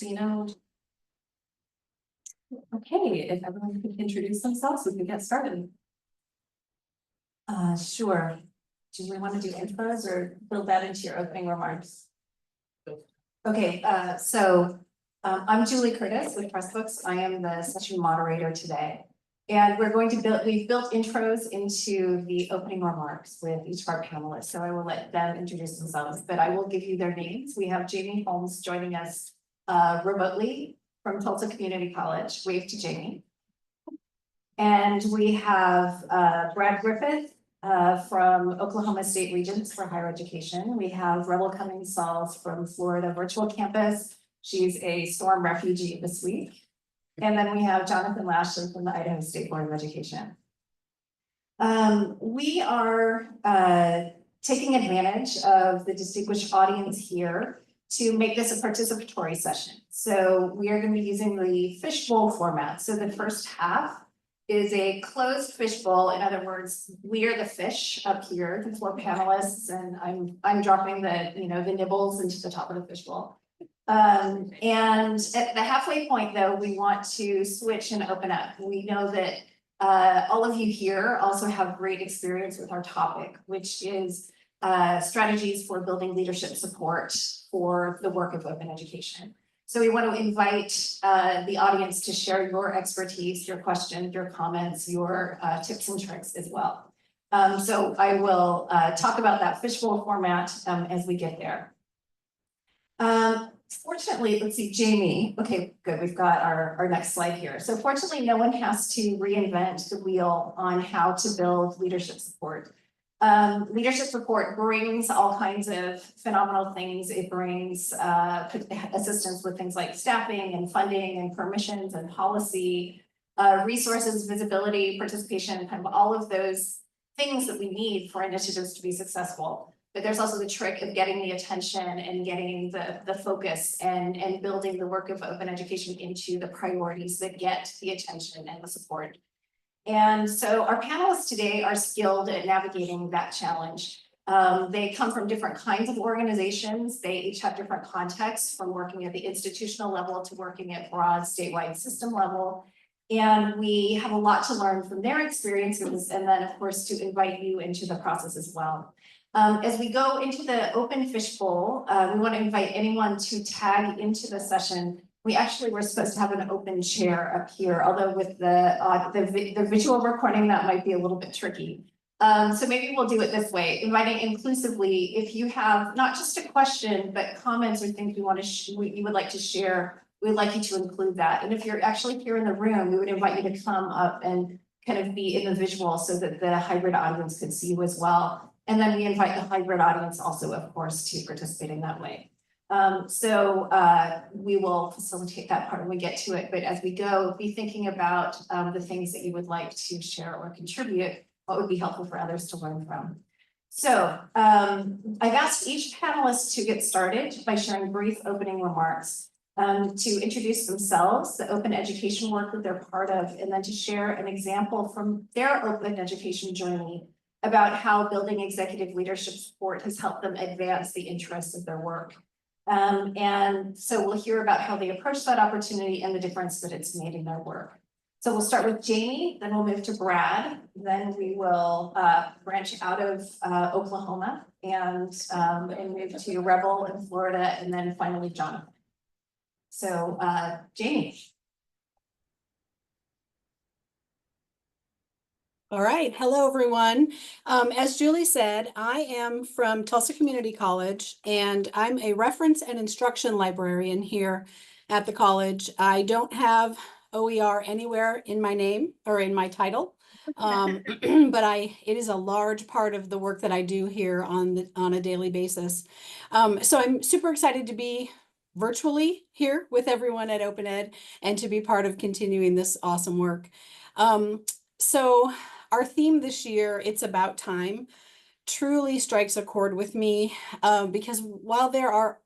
Christina. Okay, if everyone could introduce themselves, we can get started. Sure. Do we want to do intros or build that into your opening remarks? Okay, I'm Julie Curtis with Pressbooks. I am the session moderator today. And we've built intros into the opening remarks with each of our panelists. So I will let them introduce themselves, but I will give you their names. We have Jamie Holmes joining us remotely from Tulsa Community College. Wave to Jamie. And we have Brad Griffith from Oklahoma State Regents for Higher Education. We have Rebel Cummings-Sauls from Florida Virtual Campus. She's a storm refugee this week. And then we have Jonathan Lashley from the Idaho State Board of Education. We are taking advantage of the distinguished audience here to make this a participatory session. So we are going to be using the fishbowl format. So the first half is a closed fishbowl. In other words, we are the fish up here, the four panelists, and I'm dropping the nibbles into the top of the fishbowl. And at the halfway point, though, we want to switch and open up. We know that all of you here also have great experience with our topic, which is strategies for building leadership support for the work of open education. So we want to invite the audience to share your expertise, your questions, your comments, your tips and tricks as well. So I will talk about that fishbowl format as we get there. Fortunately, let's see, Jamie. Okay, good. We've got our next slide here. So fortunately, no one has to reinvent the wheel on how to build leadership support. Leadership support brings all kinds of phenomenal things. It brings assistance with things like staffing and funding and permissions and policy, resources, visibility, participation, kind of all of those things that we need for initiatives to be successful. But there's also the trick of getting the attention and getting the focus and building the work of open education into the priorities that get the attention and the support. And so our panelists today are skilled at navigating that challenge. They come from different kinds of organizations. They each have different contexts, from working at the institutional level to working at broad statewide system level. And we have a lot to learn from their experiences, and then of course to invite you into the process as well. As we go into the open fishbowl, we want to invite anyone to tag into the session. We actually were supposed to have an open chair up here, although with the visual recording, that might be a little bit tricky. So maybe we'll do it this way, inviting inclusively. If you have not just a question, but comments or things you would like to share, we'd like you to include that. And if you're actually here in the room, we would invite you to come up and kind of be in the visual so that the hybrid audience could see you as well. And then we invite the hybrid audience also, of course, to participate in that way. We will facilitate that part when we get to it. But as we go, be thinking about the things that you would like to share or contribute, what would be helpful for others to learn from. So I've asked each panelist to get started by sharing brief opening remarks, to introduce themselves, the open education work that they're part of, and then to share an example from their open education journey about how building executive leadership support has helped them advance the interests of their work. And so we'll hear about how they approach that opportunity and the difference that it's made in their work. So we'll start with Jamie, then we'll move to Brad, then we will branch out of Oklahoma and move to Rebel in Florida, and then finally Jonathan. So Jamie. All right. Hello, everyone. As Julie said, I am from Tulsa Community College, and I'm a reference and instruction librarian here at the college. I don't have OER anywhere in my name or in my title, but it is a large part of the work that I do here on a daily basis. So I'm super excited to be virtually here with everyone at Open Ed and to be part of continuing this awesome work. So our theme this year, It's About Time, truly strikes a chord with me because while there are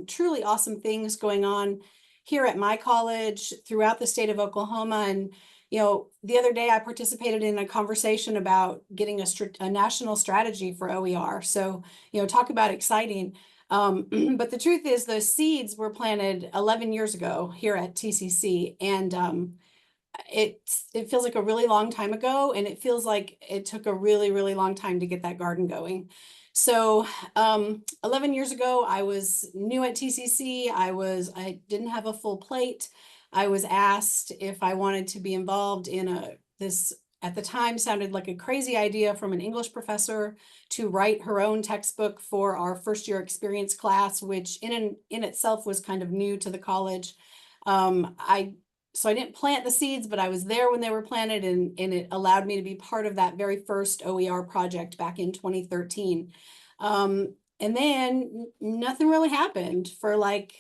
truly awesome things going on here at my college, throughout the state of Oklahoma, and the other day I participated in a conversation about getting a national strategy for OER. So, talk about exciting. But the truth is those seeds were planted 11 years ago here at TCC, and it feels like a really long time ago, and it feels like it took a really, really long time to get that garden going. So 11 years ago, I was new at TCC. I didn't have a full plate. I was asked if I wanted to be involved in this at the time sounded like a crazy idea from an English professor to write her own textbook for our first year experience class, which in itself was kind of new to the college. So I didn't plant the seeds, but I was there when they were planted, and it allowed me to be part of that very first OER project back in 2013. And then nothing really happened for like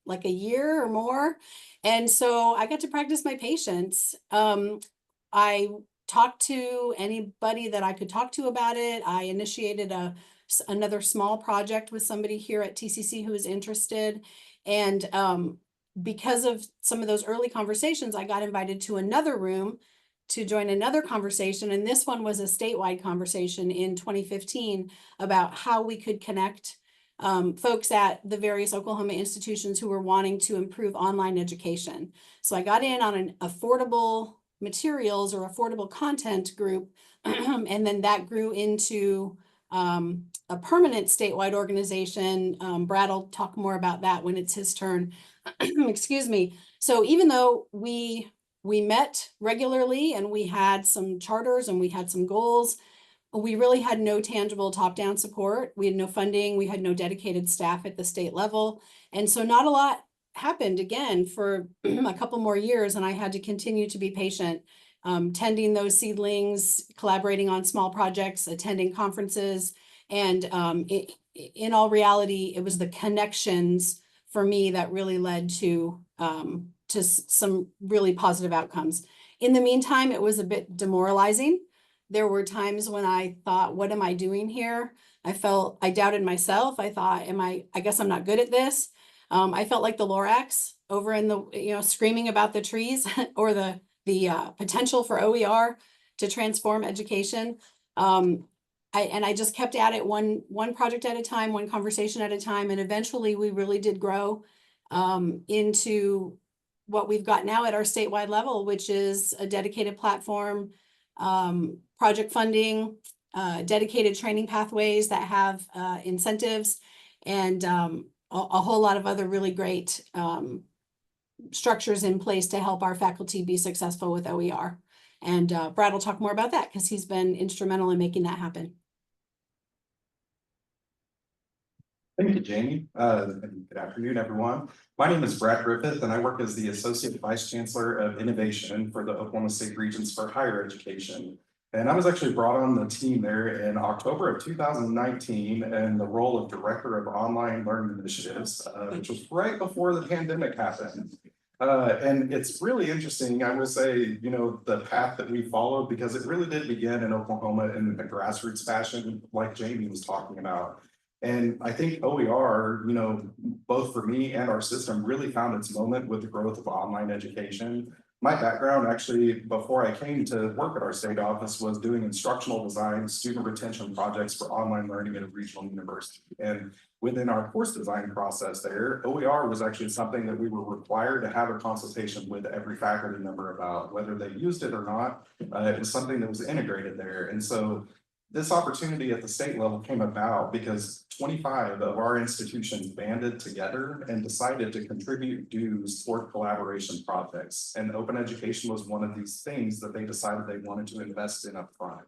a year or more. And so I got to practice my patience. I talked to anybody that I could talk to about it. I initiated another small project with somebody here at TCC who was interested. And because of some of those early conversations, I got invited to another room to join another conversation. And this one was a statewide conversation in 2015 about how we could connect folks at the various Oklahoma institutions who were wanting to improve online education. So I got in on an affordable materials or affordable content group, and then that grew into a permanent statewide organization. Brad will talk more about that when it's his turn. Excuse me. So even though we met regularly and we had some charters and we had some goals, we really had no tangible top-down support. We had no funding. We had no dedicated staff at the state level. And so not a lot happened again for a couple more years. And I had to continue to be patient, tending those seedlings, collaborating on small projects, attending conferences. And in all reality, it was the connections for me that really led to some really positive outcomes. In the meantime, it was a bit demoralizing. There were times when I thought, what am I doing here? I doubted myself. I thought, I guess I'm not good at this. I felt like the Lorax over in the, screaming about the trees or the potential for OER to transform education. I just kept at it one project at a time, one conversation at a time. And eventually we really did grow into what we've got now at our statewide level, which is a dedicated platform, project funding, dedicated training pathways that have incentives, and a whole lot of other really great structures in place to help our faculty be successful with OER. And Brad will talk more about that because he's been instrumental in making that happen. Thank you, Jamie. And good afternoon, everyone. My name is Brad Griffith, and I work as the Associate Vice Chancellor of Innovation for the Oklahoma State Regents for Higher Education. And I was actually brought on the team there in October of 2019 in the role of Director of Online Learning Initiatives, which was right before the pandemic happened. And it's really interesting, I would say, the path that we followed, because it really did begin in Oklahoma in a grassroots fashion, like Jamie was talking about. And I think OER, both for me and our system, really found its moment with the growth of online education. My background, actually, before I came to work at our state office, was doing instructional design, student retention projects for online learning at a regional university. And within our course design process there, OER was actually something that we were required to have a consultation with every faculty member about, whether they used it or not. It was something that was integrated there. And so this opportunity at the state level came about because 25 of our institutions banded together and decided to contribute dues toward collaboration projects. And open education was one of these things that they decided they wanted to invest in upfront.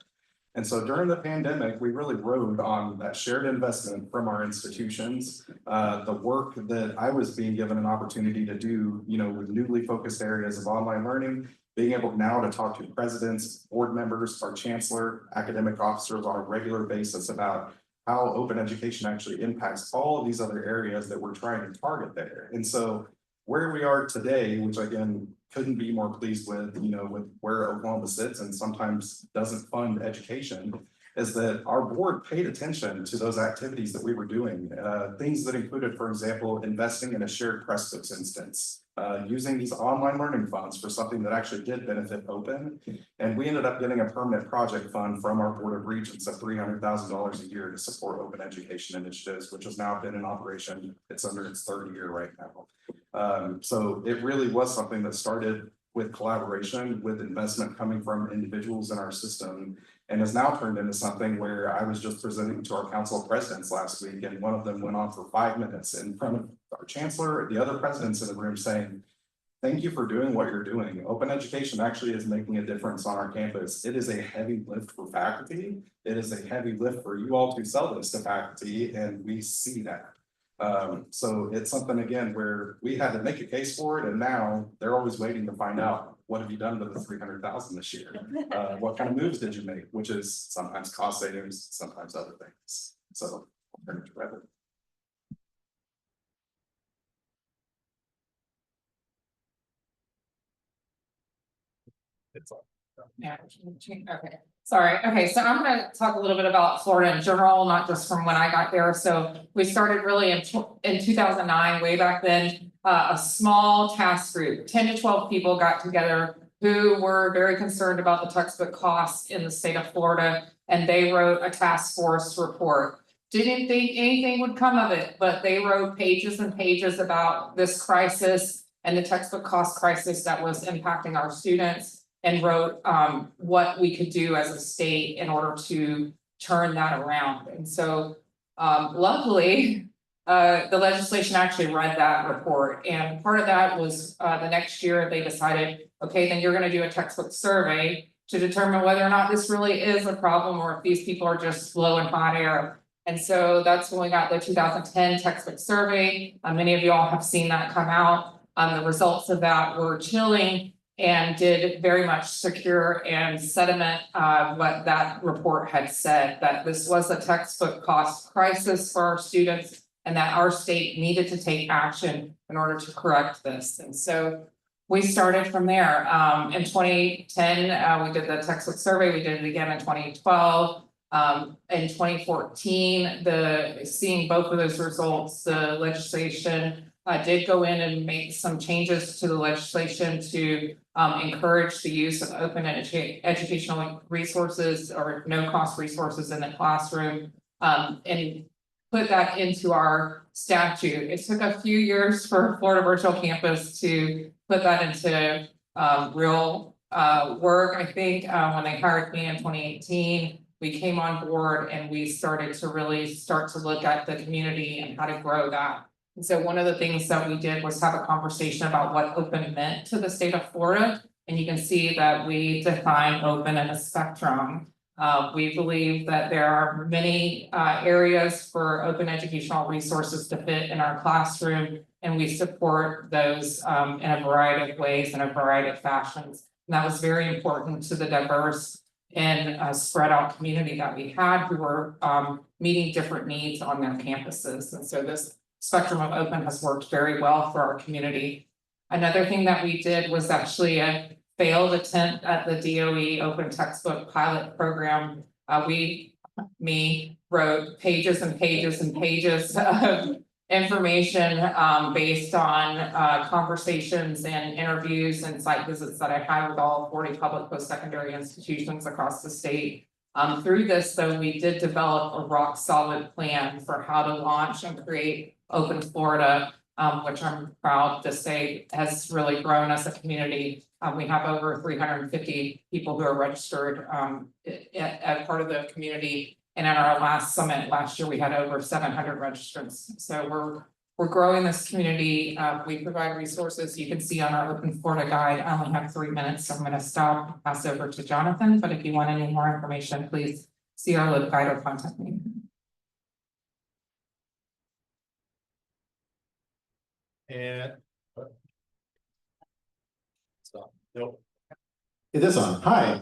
And so during the pandemic, we really rode on that shared investment from our institutions. The work that I was being given an opportunity to do, with newly focused areas of online learning, being able now to talk to presidents, board members, our chancellor, academic officers on a regular basis about how open education actually impacts all of these other areas that we're trying to target there. And so where we are today, which again, couldn't be more pleased with, with where Oklahoma sits and sometimes doesn't fund education, is that our board paid attention to those activities that we were doing. Things that included, for example, investing in a shared Pressbooks instance. using these online learning funds for something that actually did benefit open. And we ended up getting a permanent project fund from our Board of Regents of $300,000 a year to support open education initiatives, which has now been in operation. It's under its third year right now. So it really was something that started with collaboration, with investment coming from individuals in our system, and has now turned into something where I was just presenting to our council of presidents last week, and one of them went on for 5 minutes in front of our chancellor, the other presidents in the room, saying, thank you for doing what you're doing. Open education actually is making a difference on our campus. It is a heavy lift for faculty. It is a heavy lift for you all to sell this to faculty, and we see that. So it's something, again, where we had to make a case for it, and now they're always waiting to find out, what have you done with the 300,000 this year? What kind of moves did you make? Which is sometimes cost savings, sometimes other things. So I'll turn it to Reverend. It's all. Yeah, okay, sorry, okay, so I'm gonna talk a little bit about Florida in general, not just from when I got there. So we started really in 2009, way back then. A small task group, 10 to 12 people got together who were very concerned about the textbook costs in the state of Florida, and they wrote a task force report. Didn't think anything would come of it, but they wrote pages and pages about this crisis and the textbook cost crisis that was impacting our students, and wrote what we could do as a state in order to turn that around. And so luckily, the legislation actually read that report, and part of that was the next year they decided, okay, then you're gonna do a textbook survey to determine whether or not this really is a problem or if these people are just blowing hot air. And so that's when we got the 2010 textbook survey. Many of you all have seen that come out. The results of that were chilling and did very much secure and sediment what that report had said, that this was a textbook cost crisis for our students and that our state needed to take action in order to correct this. And so we started from there. In 2010, we did the textbook survey. We did it again in 2012. In 2014, seeing both of those results, the legislation did go in and make some changes to the legislation to encourage the use of open educational resources or no-cost resources in the classroom, and put that into our statute. It took a few years for Florida Virtual Campus to put that into real work. I think when they hired me in 2018, we came on board and we started to really look at the community and how to grow that. And so one of the things that we did was have a conversation about what open meant to the state of Florida. And you can see that we define open in a spectrum. We believe that there are many areas for open educational resources to fit in our classroom, and we support those in a variety of ways, in a variety of fashions. And that was very important to the diverse and spread out community that we had, who were meeting different needs on their campuses. And so this spectrum of open has worked very well for our community. Another thing that we did was actually a failed attempt at the DOE open textbook pilot program. Me wrote pages and pages and pages of information based on conversations and interviews and site visits that I had with all 40 public post-secondary institutions across the state. Through this, though, we did develop a rock solid plan for how to launch and create Open Florida, which I'm proud to say has really grown as a community. We have over 350 people who are registered as part of the community. And at our last summit last year, we had over 700 registrants. So we're growing this community. We provide resources. You can see on our Open Florida guide. I only have 3 minutes, so I'm going to stop and pass over to Jonathan. But if you want any more information, please see our LIB guide or contact me. And stop. Nope. It is on. Hi,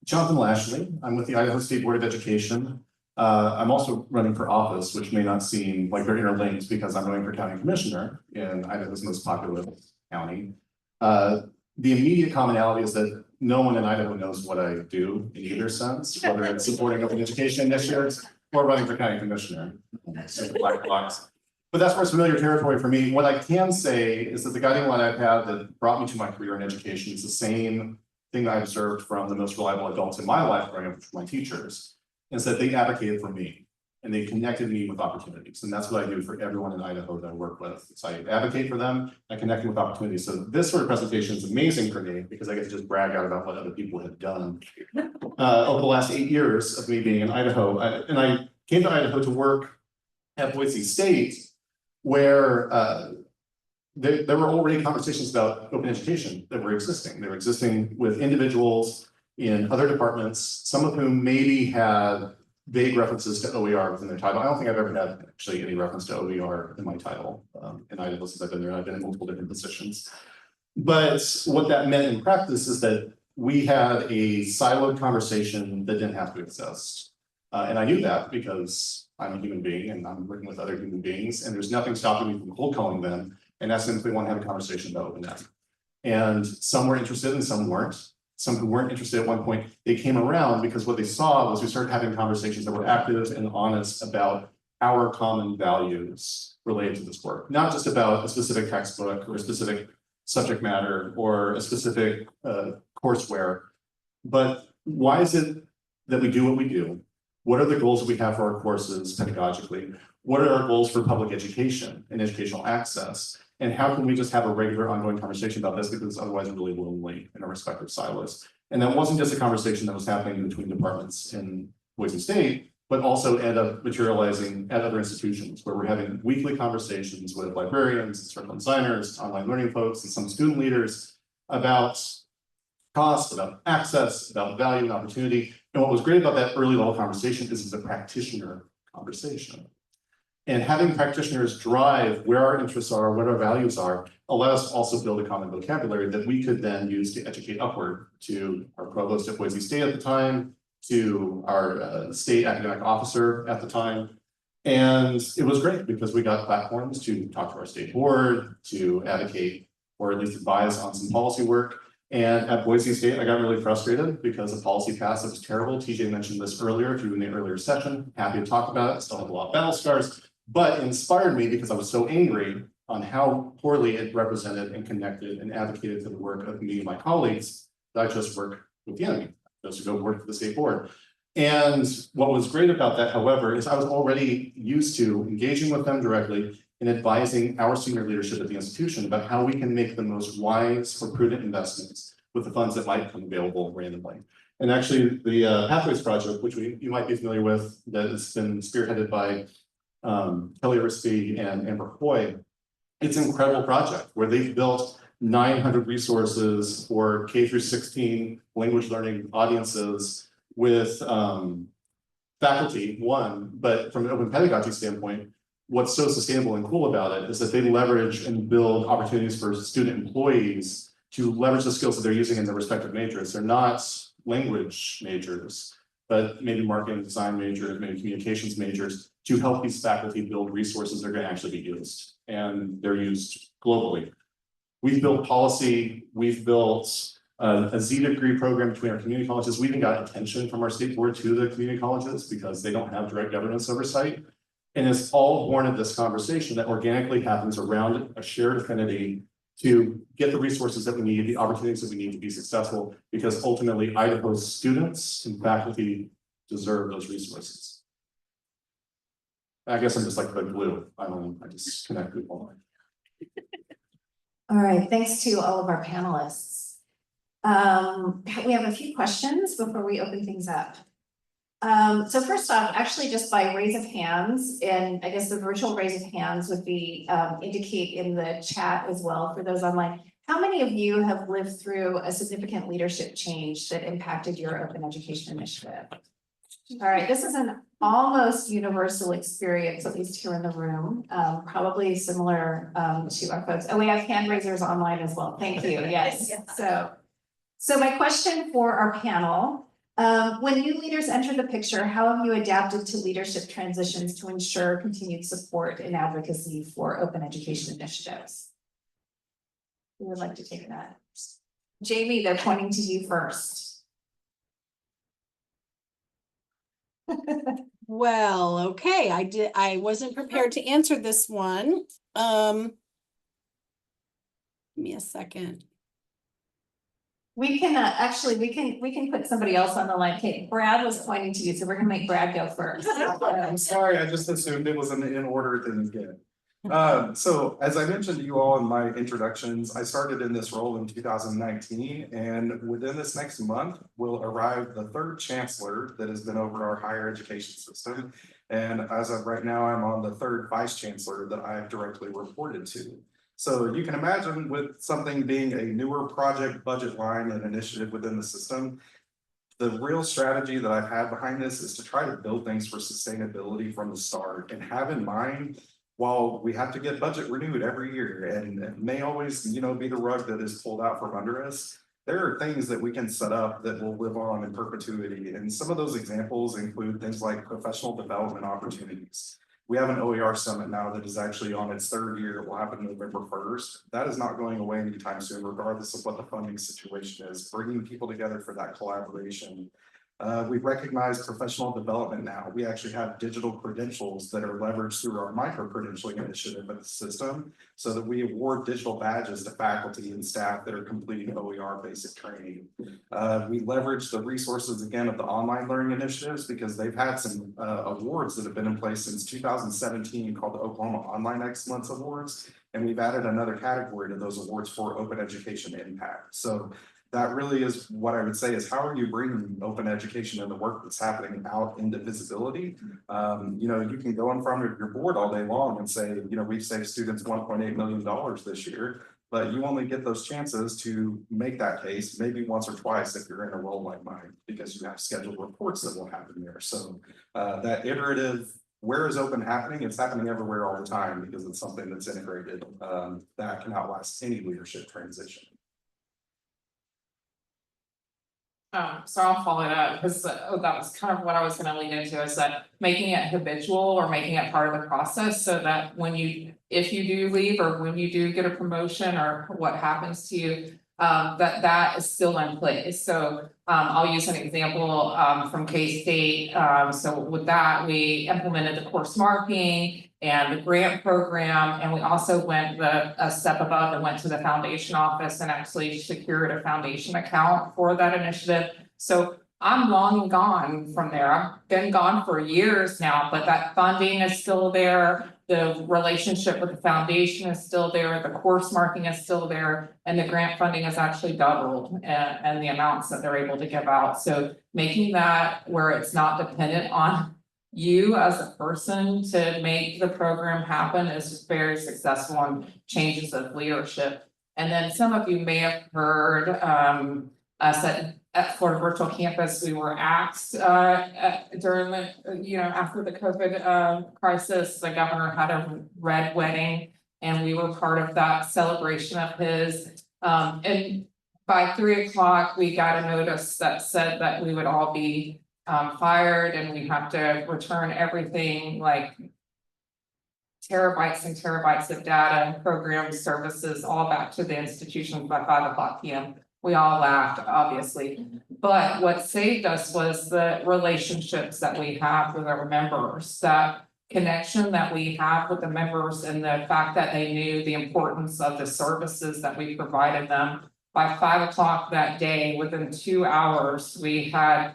Jonathan Lashley. I'm with the Idaho State Board of Education. I'm also running for office, which may not seem like they're interlinked because I'm running for county commissioner in Idaho's most populous county. The immediate commonality is that no one in Idaho knows what I do in either sense, whether it's supporting open education initiatives or running for county commissioner. It's just a black box. but that's where it's familiar territory for me. What I can say is that the guiding light I've had that brought me to my career in education is the same thing that I observed from the most reliable adults in my life growing up, my teachers, is that they advocated for me. And they connected me with opportunities. And that's what I do for everyone in Idaho that I work with. So I advocate for them, I connect them with opportunities. So this sort of presentation is amazing for me because I get to just brag out about what other people have done. Over the last 8 years of me being in Idaho, and I came to Idaho to work at Boise State, where there were already conversations about open education that were existing. They were existing with individuals in other departments, some of whom maybe had vague references to OER within their title. I don't think I've ever had actually any reference to OER in my title in Idaho since I've been there. I've been in multiple different positions. But what that meant in practice is that we had a siloed conversation that didn't have to exist. And I knew that because I'm a human being and I'm working with other human beings, and there's nothing stopping me from cold calling them and asking them if they want to have a conversation about open ed. And some were interested and some weren't. Some who weren't interested at one point, they came around because what they saw was we started having conversations that were active and honest about our common values related to this work, not just about a specific textbook or a specific subject matter or a specific courseware, but why is it that we do what we do? What are the goals that we have for our courses pedagogically? What are our goals for public education and educational access? And how can we just have a regular ongoing conversation about this, because otherwise we're really lonely in our respective silos. And that wasn't just a conversation that was happening between departments in Boise State, but also ended up materializing at other institutions where we're having weekly conversations with librarians, instructional designers, online learning folks, and some student leaders about cost, about access, about value and opportunity. And what was great about that early level conversation is it's a practitioner conversation. And having practitioners drive where our interests are, what our values are, allows us to also build a common vocabulary that we could then use to educate upward to our provost at Boise State at the time, to our state academic officer at the time. And it was great because we got platforms to talk to our state board, to advocate or at least advise on some policy work. And at Boise State, I got really frustrated because the policy pass that was terrible. TJ mentioned this earlier, if you were in the earlier session, happy to talk about it, still have a lot of battle scars. But inspired me because I was so angry on how poorly it represented and connected and advocated for the work of me and my colleagues that I chose to work with the enemy, I chose to go work for the state board. And what was great about that, however, is I was already used to engaging with them directly and advising our senior leadership at the institution about how we can make the most wise or prudent investments with the funds that might come available randomly. And actually, the Pathways Project, which you might be familiar with, that has been spearheaded by Kelly Risby and Amber Hoy, it's an incredible project where they've built 900 resources for K through 16 language learning audiences with faculty, but from an open pedagogy standpoint, what's so sustainable and cool about it is that they leverage and build opportunities for student employees to leverage the skills that they're using in their respective majors. They're not language majors, but maybe marketing design majors, maybe communications majors, to help these faculty build resources that are going to actually be used, and they're used globally. We've built policy, we've built a Z degree program between our community colleges. We even got attention from our state board to the community colleges because they don't have direct governance oversight. And it's all born of this conversation that organically happens around a shared affinity to get the resources that we need, the opportunities that we need to be successful, because ultimately Idaho's students and faculty deserve those resources. I guess I'm just like the glue. I just connect people. All right, thanks to all of our panelists. We have a few questions before we open things up. So first off, actually just by raise of hands, and I guess the virtual raise of hands would be indicate in the chat as well for those online. How many of you have lived through a significant leadership change that impacted your open education initiative? All right, this is an almost universal experience, at least here in the room, probably similar to our folks. Oh, we have hand raisers online as well. Thank you. Yes. So my question for our panel, when new leaders enter the picture, how have you adapted to leadership transitions to ensure continued support and advocacy for open education initiatives? Who would like to take that? Jamie, they're pointing to you first. Well, okay, I wasn't prepared to answer this one. Give me a second. We can, actually, we can put somebody else on the line. Okay, Brad was pointing to you, so we're gonna make Brad go first. I'm sorry, I just assumed it was in order things get. So as I mentioned to you all in my introductions, I started in this role in 2019, and within this next month will arrive the third chancellor that has been over our higher education system. And as of right now, I'm on the third vice chancellor that I have directly reported to. So you can imagine with something being a newer project budget line and initiative within the system, the real strategy that I've had behind this is to try to build things for sustainability from the start and have in mind, while we have to get budget renewed every year and it may always, be the rug that is pulled out from under us, there are things that we can set up that will live on in perpetuity. And some of those examples include things like professional development opportunities. We have an OER summit now that is actually on its third year. It will happen November 1st. That is not going away anytime soon, regardless of what the funding situation is, bringing people together for that collaboration. We recognize professional development now. We actually have digital credentials that are leveraged through our micro-credentialing initiative of the system so that we award digital badges to faculty and staff that are completing OER basic training. We leverage the resources again of the online learning initiatives because they've had some awards that have been in place since 2017 called the Oklahoma Online Excellence Awards. And we've added another category to those awards for open education impact. So that really is what I would say is how are you bringing open education and the work that's happening out into visibility? You can go in front of your board all day long and say, we've saved students $1.8 million this year, but you only get those chances to make that case maybe once or twice if you're in a role like mine, because you have scheduled reports that will happen there. So that iterative, where is open happening? It's happening everywhere all the time because it's something that's integrated that can outlast any leadership transition. So I'll follow that because that was kind of what I was going to lead into, is that making it habitual or making it part of the process so that if you do leave or when you do get a promotion or what happens to you, that is still in place. So I'll use an example from K-State. So with that, we implemented the course marking and the grant program, and we also went a step above and went to the foundation office and actually secured a foundation account for that initiative. So I'm long and gone from there. I've been gone for years now, but that funding is still there. The relationship with the foundation is still there. The course marking is still there, and the grant funding has actually doubled and the amounts that they're able to give out. So making that where it's not dependent on you as a person to make the program happen is very successful and changes of leadership. And then some of you may have heard us at Florida Virtual Campus, we were asked during the, after the COVID crisis, the governor had a red wedding and we were part of that celebration of his. And by 3 o'clock, we got a notice that said that we would all be fired and we have to return everything like terabytes and terabytes of data and program services all back to the institution by 5 o'clock p.m. We all laughed, obviously, but what saved us was the relationships that we have with our members, that connection that we have with the members and the fact that they knew the importance of the services that we provided them. By 5 o'clock that day, within 2 hours, we had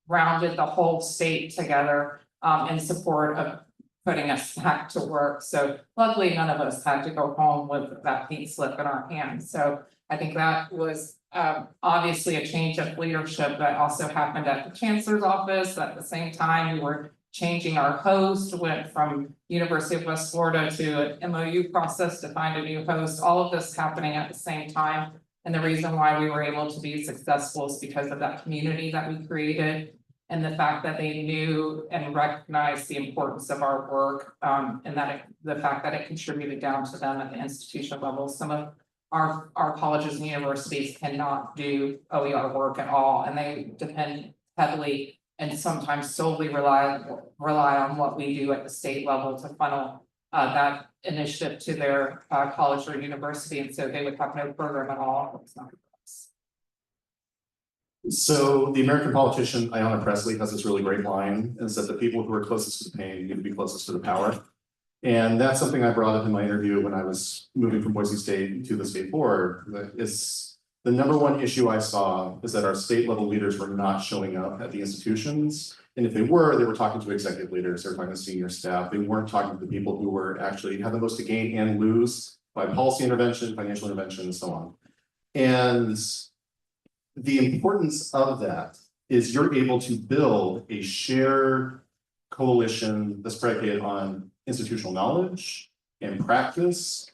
rounded the whole state together in support of putting us back to work. So luckily, none of us had to go home with that pink slip in our hands. So I think that was obviously a change of leadership that also happened at the chancellor's office. At the same time, we were changing our host, went from University of West Florida to an MOU process to find a new host, all of this happening at the same time. And the reason why we were able to be successful is because of that community that we created and the fact that they knew and recognized the importance of our work and that the fact that it contributed down to them at the institutional level. Some of our colleges and universities cannot do OER work at all, and they depend heavily and sometimes solely rely on what we do at the state level to funnel that initiative to their college or university, and so they would have no program at all. It's not us. So the American politician Ayanna Pressley has this really great line, is that the people who are closest to the pain need to be closest to the power. And that's something I brought up in my interview when I was moving from Boise State to the state board. That is the number one issue I saw is that our state level leaders were not showing up at the institutions. And if they were talking to executive leaders, they were talking to senior staff. They weren't talking to the people who were actually had the most to gain and lose by policy intervention, financial intervention, and so on. And the importance of that is you're able to build a shared coalition that's predicated on institutional knowledge and practice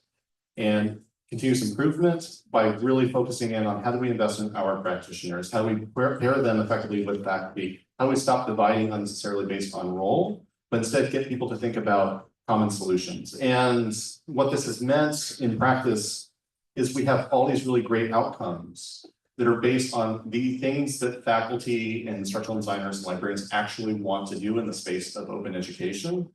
and continuous improvement by really focusing in on how do we invest in our practitioners, how do we pair them effectively with faculty, how do we stop dividing unnecessarily based on role, but instead get people to think about common solutions. And what this has meant in practice is we have all these really great outcomes that are based on the things that faculty and instructional designers and librarians actually want to do in the space of open education.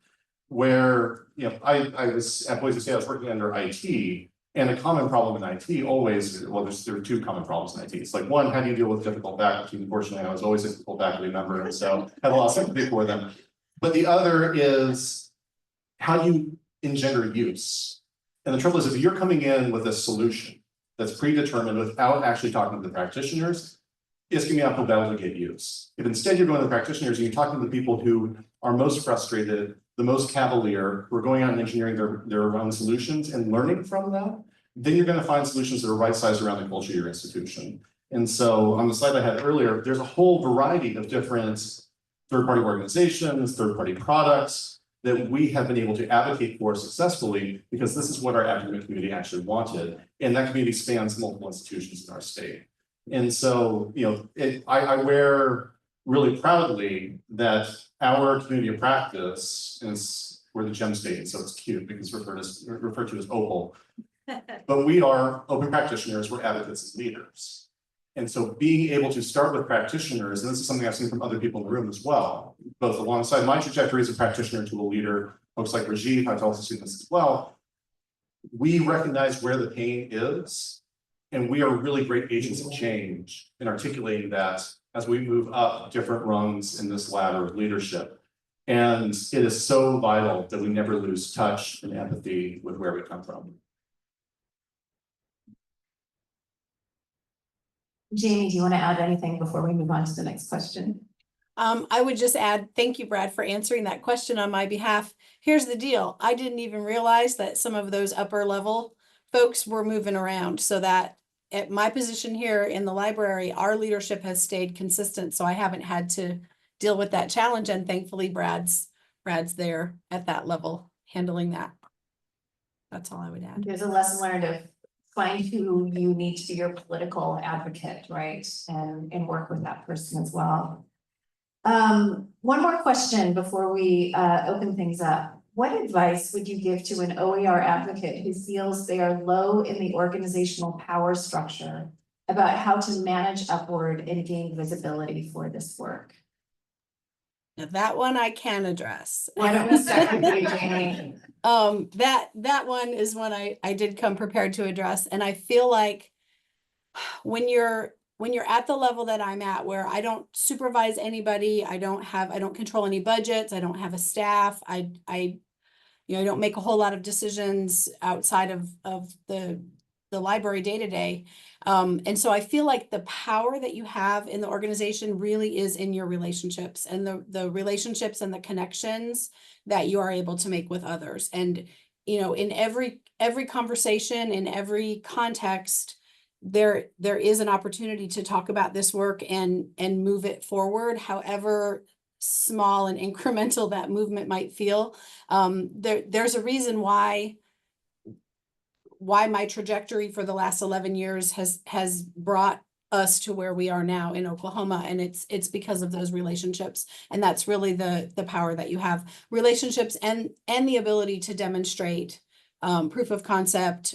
Where, I was at Boise State, I was working under IT, and a common problem in IT always, well, there are two common problems in IT. It's like, one, how do you deal with difficult faculty? Unfortunately, I was always a difficult faculty member, and so had a lot of sympathy for them. But the other is, how do you engender use? And the trouble is, if you're coming in with a solution that's predetermined without actually talking to the practitioners, it's gonna be an uphill battle to get use. If instead you're going to the practitioners and you're talking to the people who are most frustrated, the most cavalier, who are going out and engineering their own solutions and learning from that, then you're gonna find solutions that are right-sized around the culture of your institution. And so on the slide I had earlier, there's a whole variety of different third-party organizations, third-party products that we have been able to advocate for successfully because this is what our academic community actually wanted. And that community spans multiple institutions in our state. And so, I wear really proudly that our community of practice, and we're the gem state, so it's cute because referred to as Opal. But we are open practitioners, we're advocates and leaders. And so being able to start with practitioners, and this is something I've seen from other people in the room as well, both alongside my trajectory as a practitioner to a leader, folks like Rajiv, I've also seen this as well. We recognize where the pain is, and we are really great agents of change in articulating that as we move up different rungs in this ladder of leadership. And it is so vital that we never lose touch and empathy with where we come from. Jamie, do you want to add anything before we move on to the next question? I would just add, thank you, Brad, for answering that question on my behalf. Here's the deal. I didn't even realize that some of those upper level folks were moving around, so that at my position here in the library, our leadership has stayed consistent. So I haven't had to deal with that challenge. And thankfully, Brad's there at that level handling that. That's all I would add. There's a lesson learned of find who you need to be your political advocate, right? And work with that person as well. One more question before we open things up. What advice would you give to an OER advocate who feels they are low in the organizational power structure about how to manage upward and gain visibility for this work? Now that one I can address. Why don't we start with you, Jamie? That one is one I did come prepared to address. And I feel like when you're at the level that I'm at, where I don't supervise anybody, I don't control any budgets, I don't have a staff, I don't make a whole lot of decisions outside of the library day to day. And so I feel like the power that you have in the organization really is in your relationships and the relationships and the connections that you are able to make with others. And, in every conversation, in every context, there is an opportunity to talk about this work and move it forward, however small and incremental that movement might feel. There's a reason why my trajectory for the last 11 years has brought us to where we are now in Oklahoma. And it's because of those relationships. And that's really the power that you have. Relationships and the ability to demonstrate proof of concept,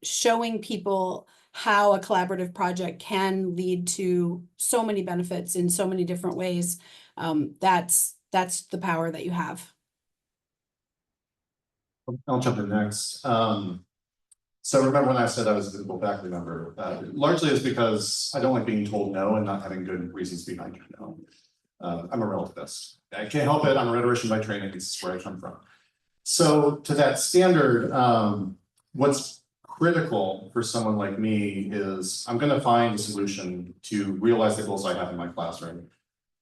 showing people how a collaborative project can lead to so many benefits in so many different ways. That's the power that you have. I'll jump in next. So remember when I said I was a visible faculty member, largely it's because I don't like being told no and not having good reasons behind your no. I'm a relativist. I can't help it. I'm a rhetorician by training. This is where I come from. So to that standard, what's critical for someone like me is I'm going to find a solution to realize the goals I have in my classroom.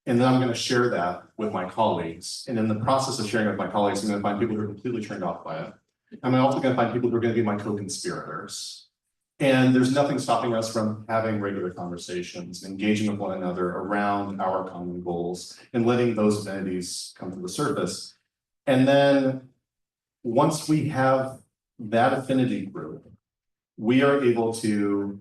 And then I'm going to share that with my colleagues. And in the process of sharing with my colleagues, I'm going to find people who are completely turned off by it. I'm also going to find people who are going to be my co-conspirators. And there's nothing stopping us from having regular conversations, engaging with one another around our common goals, and letting those entities come to the surface. And then once we have that affinity group, we are able to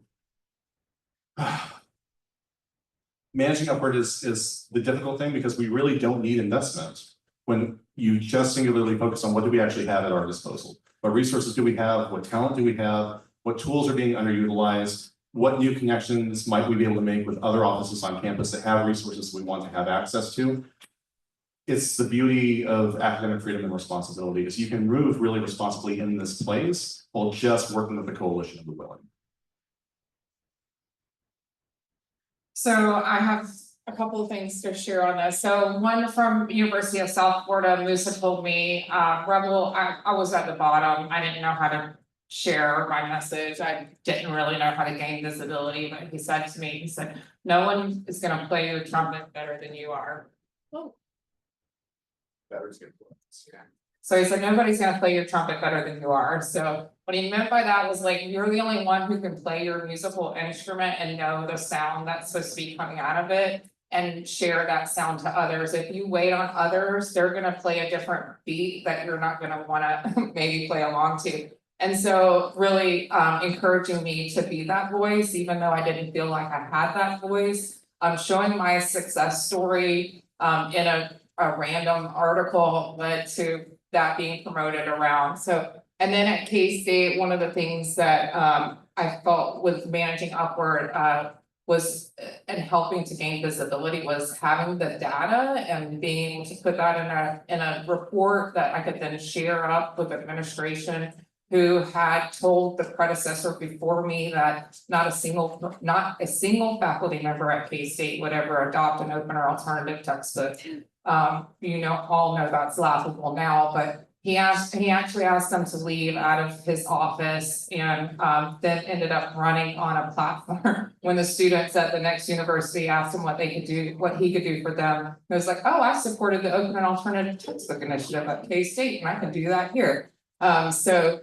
managing upward is the difficult thing because we really don't need investment when you just singularly focus on what do we actually have at our disposal. What resources do we have? What talent do we have? What tools are being underutilized? What new connections might we be able to make with other offices on campus that have resources we want to have access to? It's the beauty of academic freedom and responsibility is you can move really responsibly in this place while just working with the coalition of the willing. So I have a couple of things to share on this. So one from University of South Florida, Musa told me, Rebel, I was at the bottom. I didn't know how to share my message. I didn't really know how to gain visibility, but he said to me, he said, no one is going to play your trumpet better than you are. So he said, nobody's gonna play your trumpet better than you are. So what he meant by that was like, you're the only one who can play your musical instrument and know the sound that's supposed to be coming out of it and share that sound to others. If you wait on others, they're gonna play a different beat that you're not gonna wanna maybe play along to. And so really encouraging me to be that voice, even though I didn't feel like I had that voice. Showing my success story in a random article led to that being promoted around. So, and then at K-State, one of the things that I felt with managing upward was and helping to gain visibility was having the data and being able to put that in a report that I could then share up with administration who had told the predecessor before me that not a single faculty member at K-State would ever adopt an open or alternative textbook. All know that's laughable now, but he actually asked them to leave out of his office and then ended up running on a platform when the students at the next university asked him what he could do for them. It was like, oh, I supported the open and alternative textbook initiative at K-State and I can do that here. So,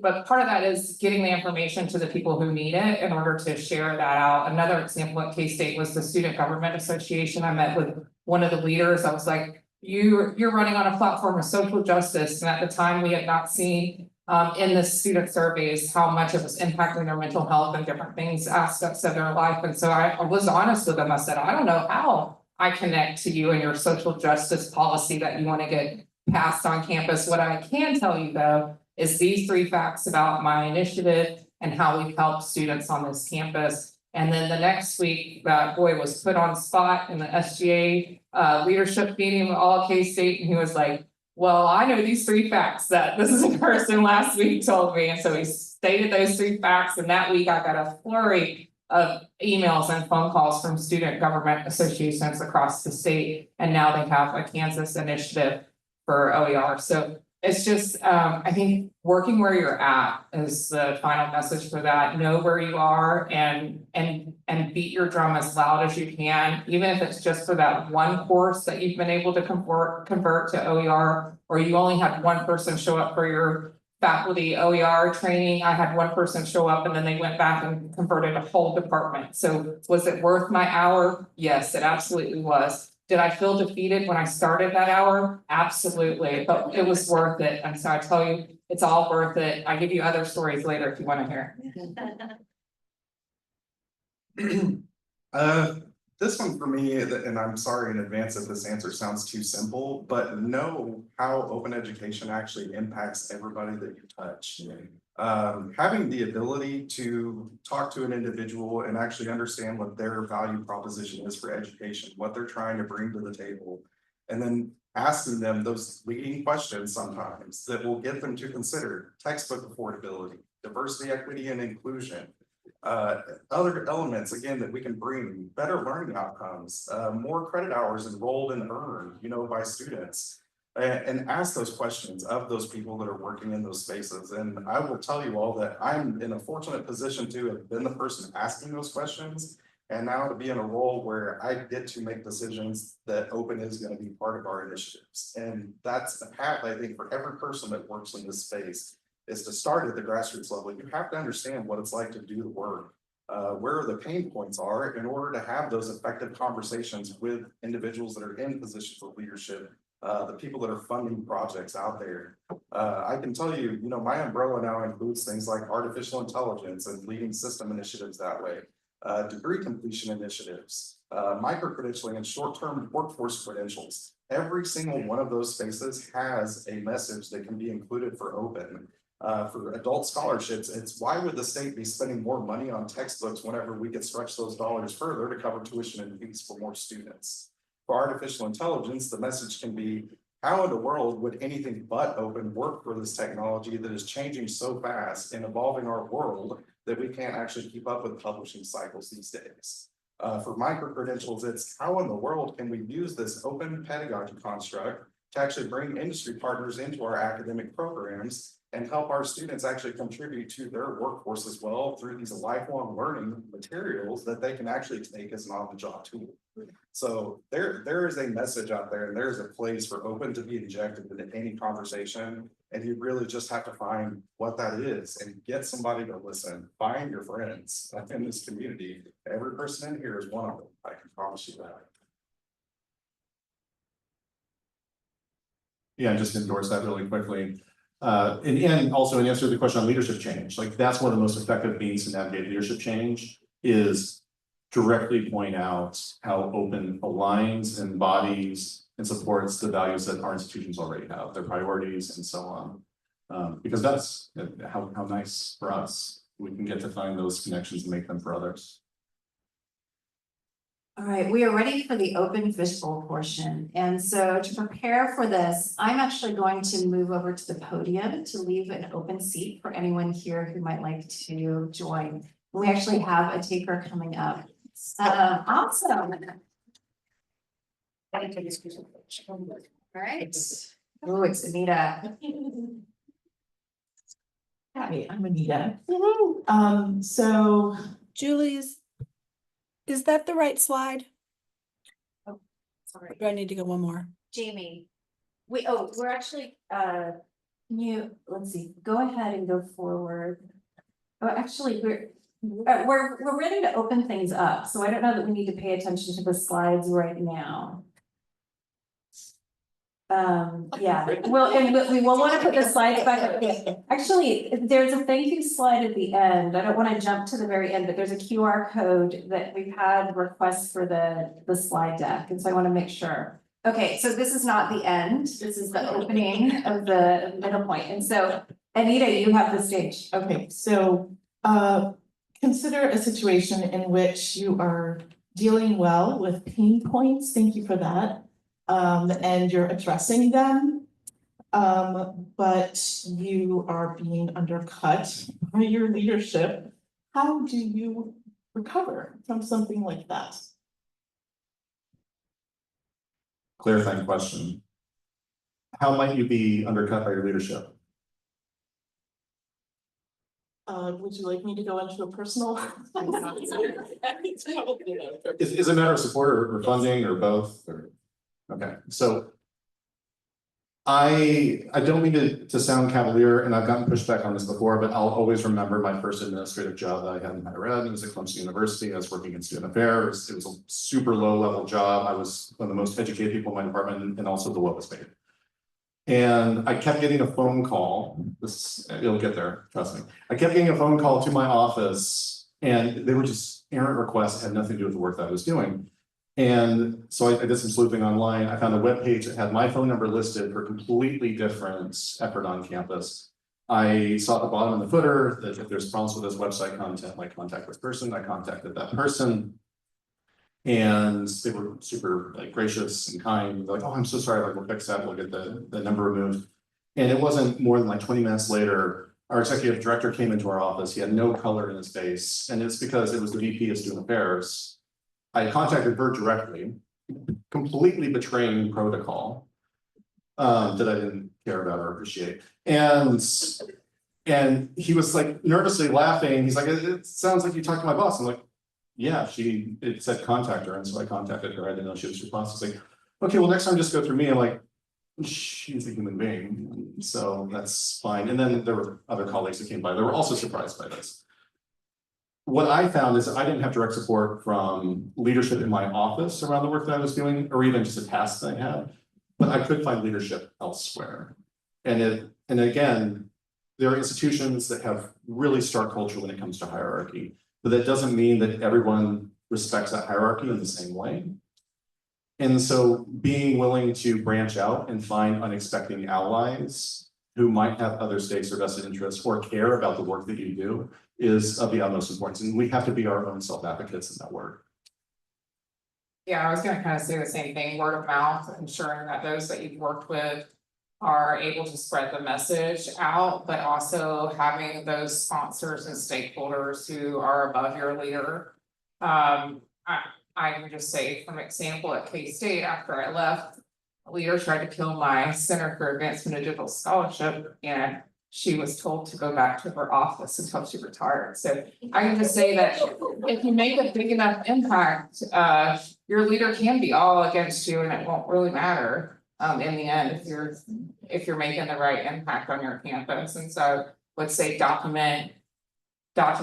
but part of that is getting the information to the people who need it in order to share that out. Another example at K-State was the Student Government Association. I met with one of the leaders. I was like, you're running on a platform of social justice. And at the time we had not seen in the student surveys how much it was impacting their mental health and different things, aspects of their life. And so I was honest with them. I said, I don't know how I connect to you and your social justice policy that you want to get passed on campus. What I can tell you though, is these 3 facts about my initiative and how we've helped students on this campus. And then the next week, that boy was put on spot in the SGA leadership meeting with all K-State. And he was like, well, I know these 3 facts that this is a person last week told me. And so he stated those 3 facts. And that week I got a flurry of emails and phone calls from student government associations across the state. And now they have a Kansas initiative for OER. So it's just, I think working where you're at is the final message for that. Know where you are and beat your drum as loud as you can, even if it's just for that one course that you've been able to convert to OER, or you only had one person show up for your faculty OER training. I had one person show up and then they went back and converted a whole department. So was it worth my hour? Yes, it absolutely was. Did I feel defeated when I started that hour? Absolutely, but it was worth it. And so I tell you, it's all worth it. I give you other stories later if you want to hear. This one for me, and I'm sorry in advance if this answer sounds too simple, but know how open education actually impacts everybody that you touch. Having the ability to talk to an individual and actually understand what their value proposition is for education, what they're trying to bring to the table, and then asking them those leading questions sometimes that will get them to consider textbook affordability, diversity, equity, and inclusion. Other elements, again, that we can bring, better learning outcomes, more credit hours enrolled and earned, by students. And ask those questions of those people that are working in those spaces. And I will tell you all that I'm in a fortunate position to have been the person asking those questions. And now to be in a role where I get to make decisions that open is going to be part of our initiatives. And that's the path, I think, for every person that works in this space, is to start at the grassroots level. You have to understand what it's like to do the work, where the pain points are, in order to have those effective conversations with individuals that are in positions of leadership, the people that are funding projects out there. I can tell you, my umbrella now includes things like artificial intelligence and leading system initiatives that way, degree completion initiatives, micro-credentialing and short-term workforce credentials. Every single one of those spaces has a message that can be included for open. For adult scholarships, it's why would the state be spending more money on textbooks whenever we could stretch those dollars further to cover tuition and fees for more students? For artificial intelligence, the message can be, how in the world would anything but open work for this technology that is changing so fast and evolving our world that we can't actually keep up with publishing cycles these days? For micro-credentials, it's how in the world can we use this open pedagogy construct to actually bring industry partners into our academic programs and help our students actually contribute to their workforce as well through these lifelong learning materials that they can actually take as an on-the-job tool. So there is a message out there, and there is a place for open to be injected into any conversation. And you really just have to find what that is and get somebody to listen. Find your friends in this community. Every person in here is one of them. I can promise you that. Yeah, just endorse that really quickly. And also in answer to the question on leadership change, like that's one of the most effective means to navigate leadership change is directly point out how open aligns, embodies, and supports the values that our institutions already have, their priorities and so on. Because that's how nice for us. We can get to find those connections and make them for others. All right, we are ready for the open fishbowl portion. And so to prepare for this, I'm actually going to move over to the podium to leave an open seat for anyone here who might like to join. We actually have a taker coming up. Awesome. All right. Oh, it's Anita. Hi, I'm Anita. So Julie, is that the right slide? Sorry, Do I need to go one more? Jamie. We're actually, let's see, go ahead and go forward. Oh, actually, we're ready to open things up, so I don't know that we need to pay attention to the slides right now. Yeah, well, and we will want to put the slides back up. Actually, there's a thank you slide at the end. I don't want to jump to the very end, but there's a QR code that we've had requests for the slide deck, and so I want to make sure. Okay, so this is not the end. This is the opening of the middle point, and so Anita, you have the stage. okay, so consider a situation in which you are dealing well with pain points. Thank you for that. And you're addressing them, but you are being undercut by your leadership. How do you recover from something like that? Clarifying question. How might you be undercut by your leadership? Would you like me to go into a personal? Is it a matter of support or funding or both? Okay, so I don't mean to sound cavalier, and I've gotten pushback on this before, but I'll always remember my first administrative job that I had in higher ed. It was at Clemson University. I was working in student affairs. It was a super low level job. I was one of the most educated people in my department and also the lowest paid. And I kept getting a phone call. It'll get there, trust me. I kept getting a phone call to my office, and they were just errant requests that had nothing to do with the work that I was doing. And so I did some sleuthing online. I found a webpage that had my phone number listed for a completely different effort on campus. I saw at the bottom in the footer that if there's problems with this website content, like contact this person. I contacted that person. And they were super like gracious and kind, like, oh, I'm so sorry, like, we'll fix that, we'll get the number removed. And it wasn't more than like 20 minutes later, our executive director came into our office, he had no color in his face, and it's because it was the VP of Student Affairs. I contacted her directly, completely betraying protocol. That I didn't care about or appreciate, and he was like nervously laughing, he's like, it sounds like you talked to my boss, I'm like, yeah, it said contact her, and so I contacted her, I didn't know she was your boss, I was like, okay, well, next time just go through me, I'm like, she's a human being, so that's fine, and then there were other colleagues that came by, they were also surprised by this. What I found is I didn't have direct support from leadership in my office around the work that I was doing, or even just a task that I had, but I could find leadership elsewhere. And again, there are institutions that have really stark culture when it comes to hierarchy, but that doesn't mean that everyone respects that hierarchy in the same way. And so being willing to branch out and find unexpected allies who might have other stakes or vested interests or care about the work that you do is of the utmost importance. And we have to be our own self-advocates in that work. Yeah, I was gonna kind of say the same thing, word of mouth, ensuring that those that you've worked with are able to spread the message out, but also having those sponsors and stakeholders who are above your leader. I would just say, from example, at K-State, after I left, a leader tried to kill my Center for Advancement of Digital Scholarship, and she was told to go back to her office until she retired. So I can just say that if you make a big enough impact, your leader can be all against you and it won't really matter. In the end, if you're making the right impact on your campus. And so let's say document, grab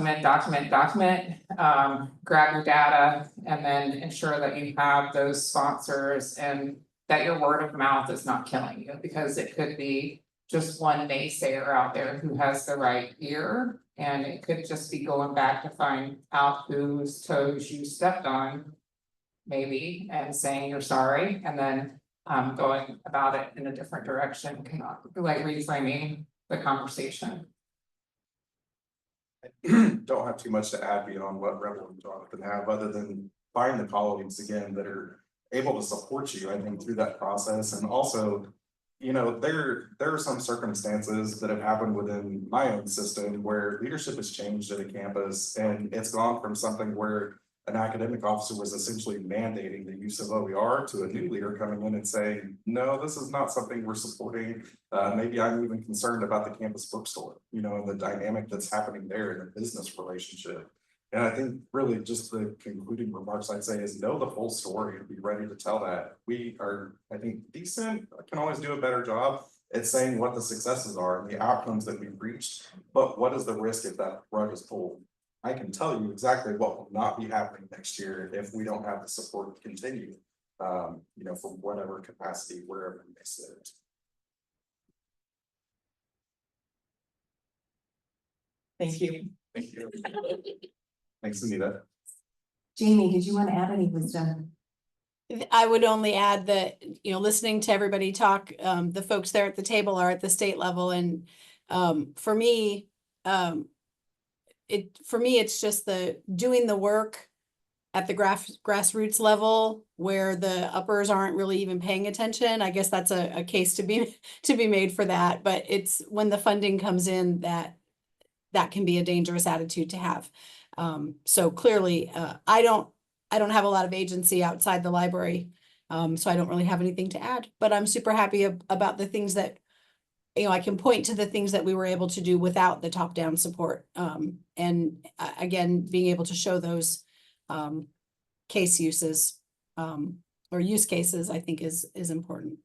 your data, and then ensure that you have those sponsors and that your word of mouth is not killing you, because it could be just one naysayer out there who has the right ear, and it could just be going back to find out whose toes you stepped on, maybe, and saying you're sorry, and then going about it in a different direction, like reframing the conversation. Don't have too much to add beyond what Rebel and Jonathan have, other than find the colleagues again that are able to support you, I think, through that process. And also, you know, there are some circumstances that have happened within my own system where leadership has changed at a campus, and it's gone from something where an academic officer was essentially mandating the use of OER to a new leader coming in and saying, no, this is not something we're supporting. Maybe I'm even concerned about the campus bookstore, you know, and the dynamic that's happening there in the business relationship. And I think really just the concluding remarks I'd say is know the full story and be ready to tell that. We are, I think, decent, can always do a better job at saying what the successes are and the outcomes that we've reached, but what is the risk if that rug is pulled? I can tell you exactly what will not be happening next year if we don't have the support to continue, you know, from whatever capacity, wherever we may sit. Thank you. Thank you. Thanks, Anita. Jamie, did you want to add any wisdom? I would only add that, you know, listening to everybody talk, the folks there at the table are at the state level, and for me, it's just the doing the work at the grassroots level where the uppers aren't really even paying attention. I guess that's a case to be made for that. But it's when the funding comes in that can be a dangerous attitude to have. So clearly, I don't have a lot of agency outside the library, so I don't really have anything to add. But I'm super happy about the things that, you know, I can point to the things that we were able to do without the top-down support. And again, being able to show those case uses or use cases, I think is important.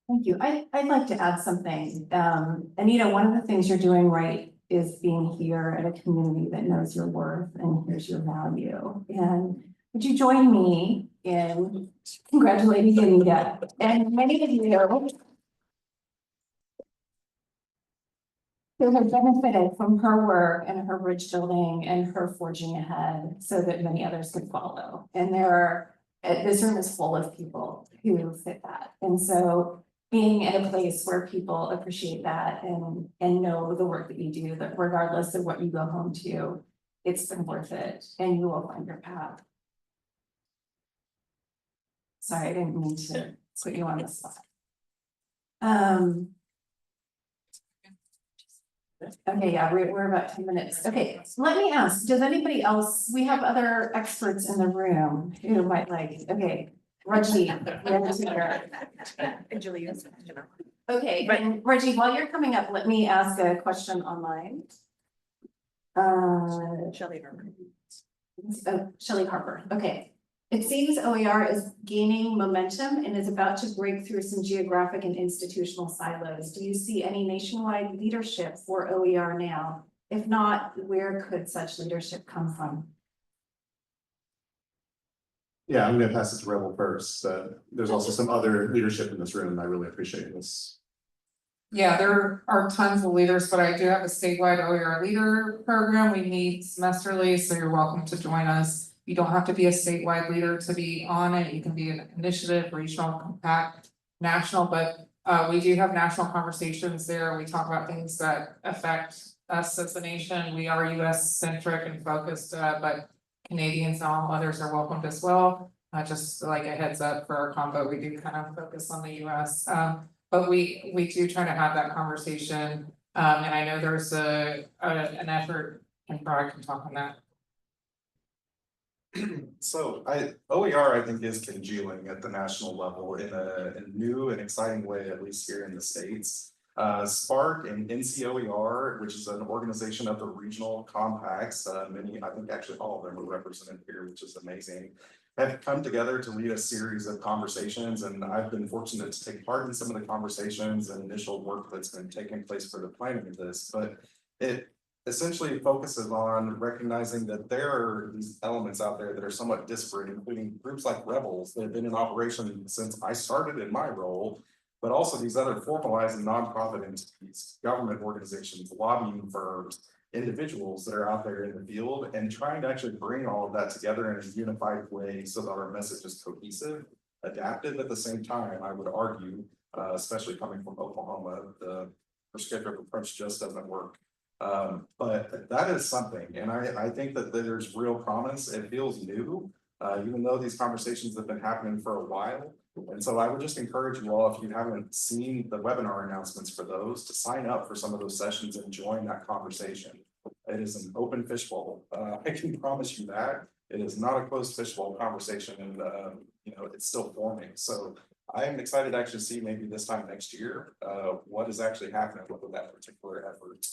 Thank you. I'd like to add something. Anita, one of the things you're doing right is being here at a community that knows your worth and hears your value. And would you join me in congratulating Anita? And many of you who have benefited from her work and her bridge building and her forging ahead so that many others could follow. And this room is full of people who fit that. And so being in a place where people appreciate that and know the work that you do, that regardless of what you go home to, it's been worth it and you will find your path. Sorry, I didn't mean to put you on the spot. Okay, yeah, we're about 10 minutes. Okay, let me ask, does anybody else, we have other experts in the room who might like, okay, Reggie. Okay, and Reggie, while you're coming up, let me ask a question online. Shelley Harper. Oh, Shelley Harper, okay. It seems OER is gaining momentum and is about to break through some geographic and institutional silos. Do you see any nationwide leadership for OER now? If not, where could such leadership come from? Yeah, I'm gonna pass it to Rebel first. There's also some other leadership in this room, and I really appreciate this. Yeah, there are tons of leaders, but I do have a statewide OER leader program. We meet semesterly, so you're welcome to join us. You don't have to be a statewide leader to be on it. You can be an initiative, regional, compact, national, but we do have national conversations there. We talk about things that affect us as a nation. We are US centric and focused, but Canadians and all others are welcomed as well. Just like a heads up for our combo, we do kind of focus on the US. But we do try to have that conversation. And I know there's an effort, and Brad can talk on that. So OER, I think, is congealing at the national level in a new and exciting way, at least here in the States. Spark and NCOER, which is an organization of the regional compacts, many, I think actually all of them are represented here, which is amazing, have come together to lead a series of conversations, and I've been fortunate to take part in some of the conversations and initial work that's been taking place for the planning of this, but it essentially focuses on recognizing that there are these elements out there that are somewhat disparate, including groups like Rebels that have been in operation since I started in my role, but also these other formalized and nonprofit entities, government organizations, lobbying firms, individuals that are out there in the field, and trying to actually bring all of that together in a unified way so that our message is cohesive, adaptive at the same time. I would argue, especially coming from Oklahoma, the prescriptive approach just doesn't work. But that is something, and I think that there's real promise. It feels new, even though these conversations have been happening for a while. And so I would just encourage you all, if you haven't seen the webinar announcements for those, to sign up for some of those sessions and join that conversation. It is an open fishbowl. I can promise you that. It is not a closed fishbowl conversation, and you know, it's still forming. So I am excited to actually see maybe this time next year what is actually happening with that particular effort.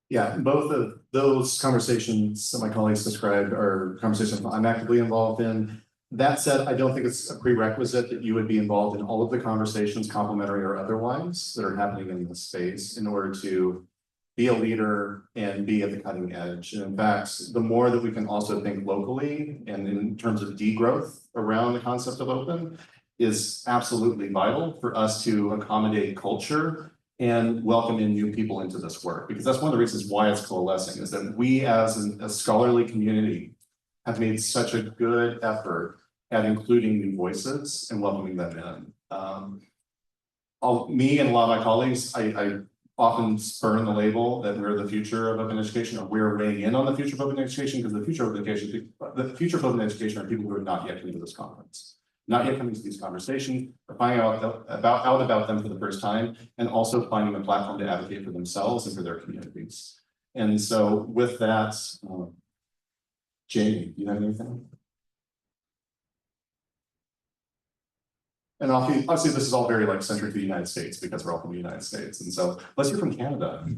Yeah, both of those conversations that my colleagues described are conversations I'm actively involved in. That said, I don't think it's a prerequisite that you would be involved in all of the conversations, complementary or otherwise, that are happening in this space in order to be a leader and be at the cutting edge. And in fact, the more that we can also think locally and in terms of degrowth around the concept of open is absolutely vital for us to accommodate culture and welcome in new people into this work, because that's one of the reasons why it's coalescing, is that we as a scholarly community have made such a good effort at including new voices and welcoming them in. Me and a lot of my colleagues, I often spurn the label that we're the future of open education, or we're weighing in on the future of open education, because the future of open education are people who are not yet coming to this conference. Not yet coming to these conversations, but finding out about them for the first time, and also finding a platform to advocate for themselves and for their communities. And so with that, Jamie, do you have anything? And obviously this is all very like centric to the United States, because we're all from the United States. And so let's hear from Canada.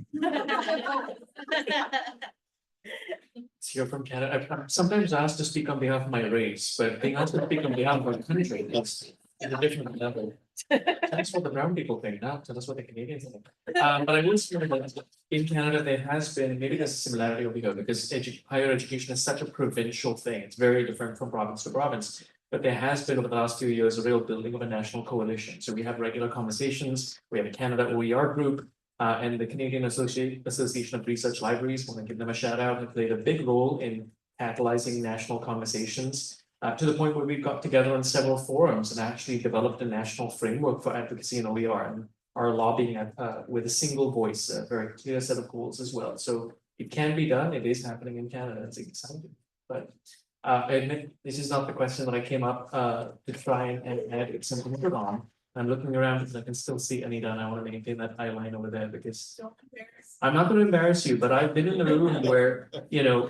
Here from Canada. I'm sometimes asked to speak on behalf of my race, but being asked to speak on behalf of our country is at a different level. That's what the brown people think, not so that's what the Canadians think. But I will say that in Canada, there has been, maybe there's a similarity over here, because higher education is such a provincial thing. It's very different from province to province. But there has been over the last few years a real building of a national coalition. So we have regular conversations. We have a Canada OER group. And the Canadian Association of Research Libraries, want to give them a shout out, have played a big role in catalyzing national conversations to the point where we've got together on several forums and actually developed a national framework for advocacy in OER and are lobbying with a single voice, a very clear set of goals as well. So it can be done. It is happening in Canada. It's exciting. But I admit, this is not the question that I came up to try and add something on. I'm looking around because I can still see Anita and I want to maintain that eye line over there because I'm not going to embarrass you, but I've been in a room where, you know,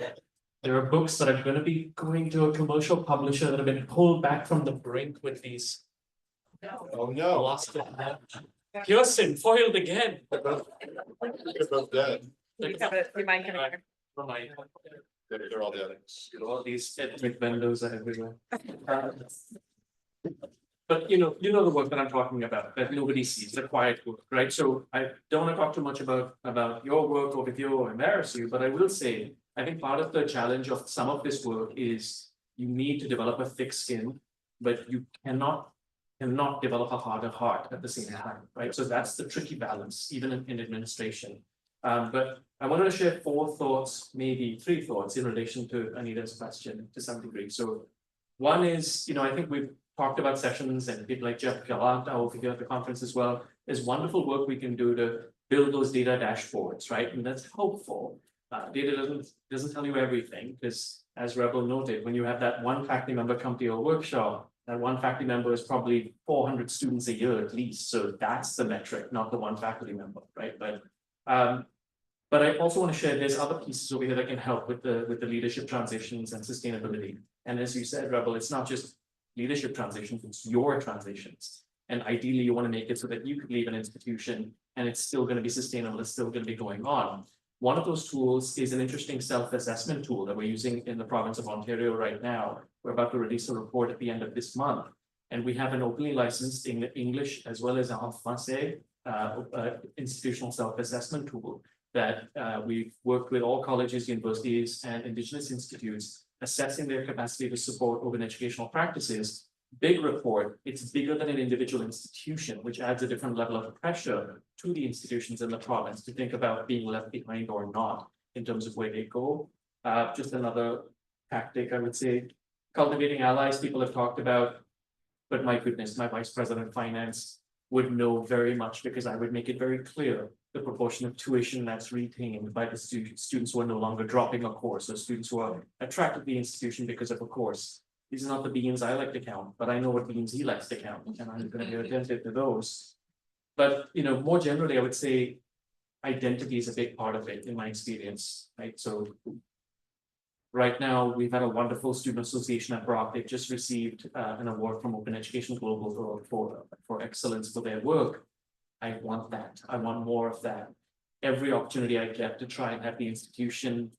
there are books that are going to be going to a commercial publisher that have been pulled back from the brink with these. Oh, no. Lost it. Kirsten foiled again. They're both dead. For my- They're all dead. All these ethnic vendors are everywhere. But you know the work that I'm talking about, that nobody sees, the quiet work, right? So I don't want to talk too much about your work or with you or embarrass you, but I will say, I think part of the challenge of some of this work is you need to develop a thick skin, but you cannot develop a harder heart at the same time, right? So that's the tricky balance, even in administration. But I wanted to share 4 thoughts, maybe 3 thoughts in relation to Anita's question to some degree. So one is, you know, I think we've talked about sessions and people like Jeff Galanta over here at the conference as well. There's wonderful work we can do to build those data dashboards, right? And that's helpful. Data doesn't tell you everything because, as Rebel noted, when you have that one faculty member come to your workshop, that one faculty member is probably 400 students a year at least. So that's the metric, not the one faculty member, right? But I also want to share there's other pieces over here that can help with the leadership transitions and sustainability. And as you said, Rebel, it's not just leadership transitions, it's your transitions. And ideally, you want to make it so that you could leave an institution and it's still going to be sustainable, it's still going to be going on. One of those tools is an interesting self-assessment tool that we're using in the province of Ontario right now. We're about to release a report at the end of this month. And we have an openly licensed English as well as en français institutional self-assessment tool that we've worked with all colleges, universities, and Indigenous institutes, assessing their capacity to support open educational practices. Big report, it's bigger than an individual institution, which adds a different level of pressure to the institutions in the province to think about being left behind or not in terms of where they go. Just another tactic, I would say, cultivating allies people have talked about, but my goodness, my vice president of finance would know very much because I would make it very clear the proportion of tuition that's retained by the students who are no longer dropping a course, or students who are attracted to the institution because of a course. These are not the beans I like to count, but I know what beans he likes to count, and I'm going to be attentive to those. But you know, more generally, I would say identity is a big part of it in my experience, right? So right now, we've had a wonderful student association at Brock. They've just received an award from Open Education Global for excellence for their work. I want that. I want more of that. Every opportunity I get to try and have the institution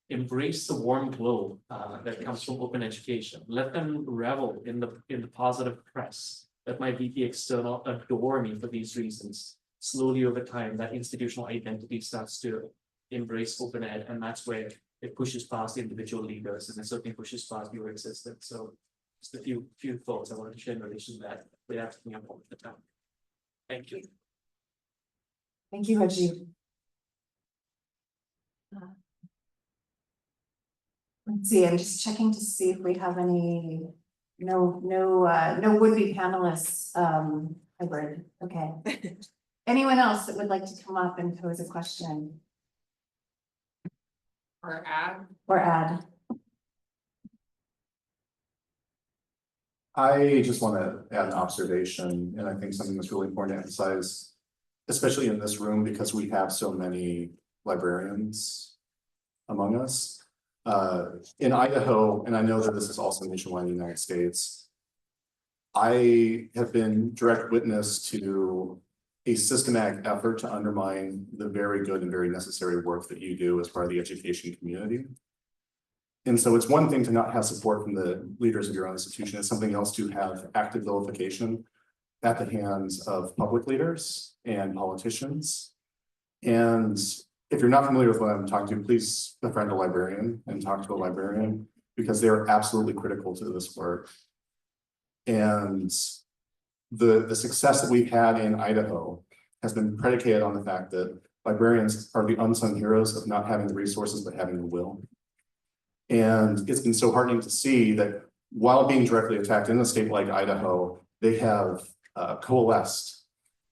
embrace the warm glow that comes from open education. Let them revel in the positive press. Let my VP external adore me for these reasons. Slowly over time, that institutional identity starts to embrace open ed, and that's where it pushes past individual leaders, and it certainly pushes past your existence. So just a few thoughts I wanted to share in relation to that without taking up all of the time. Thank you. Thank you, Rajiv. Let's see, I'm just checking to see if we have any, no would-be panelists, hybrid, okay. Anyone else that would like to come up and pose a question? Or add? Or add? I just want to add an observation, and I think something that's really important to emphasize, especially in this room, because we have so many librarians among us. In Idaho, and I know that this is also nationwide in the United States, I have been direct witness to a systematic effort to undermine the very good and very necessary work that you do as part of the education community. And so it's one thing to not have support from the leaders of your own institution. It's something else to have active vilification at the hands of public leaders and politicians. And if you're not familiar with what I'm talking to, please befriend a librarian and talk to a librarian, because they're absolutely critical to this work. And the success that we've had in Idaho has been predicated on the fact that librarians are the unsung heroes of not having the resources, but having the will. And it's been so heartening to see that while being directly attacked in a state like Idaho, they have coalesced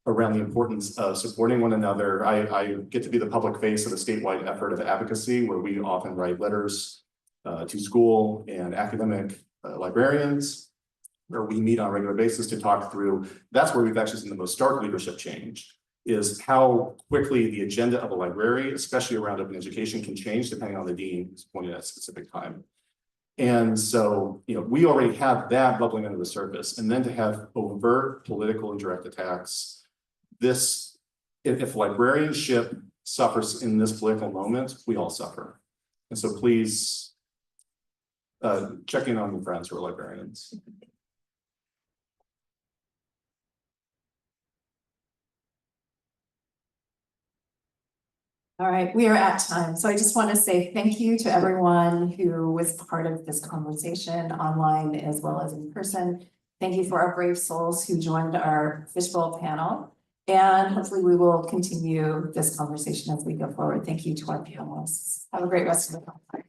around the importance of supporting one another. I get to be the public face of a statewide effort of advocacy where we often write letters to school and academic librarians, where we meet on a regular basis to talk through. That's where we've actually seen the most stark leadership change, is how quickly the agenda of a library, especially around open education, can change depending on the dean who's appointed at a specific time. And so, we already have that bubbling under the surface, and then to have overt political and direct attacks, if librarianship suffers in this political moment, we all suffer. And so please check in on your friends who are librarians. All right, we are at time. So I just want to say thank you to everyone who was part of this conversation online as well as in person. Thank you for our brave souls who joined our fishbowl panel. And hopefully we will continue this conversation as we go forward. Thank you to our panelists. Have a great rest of the conference.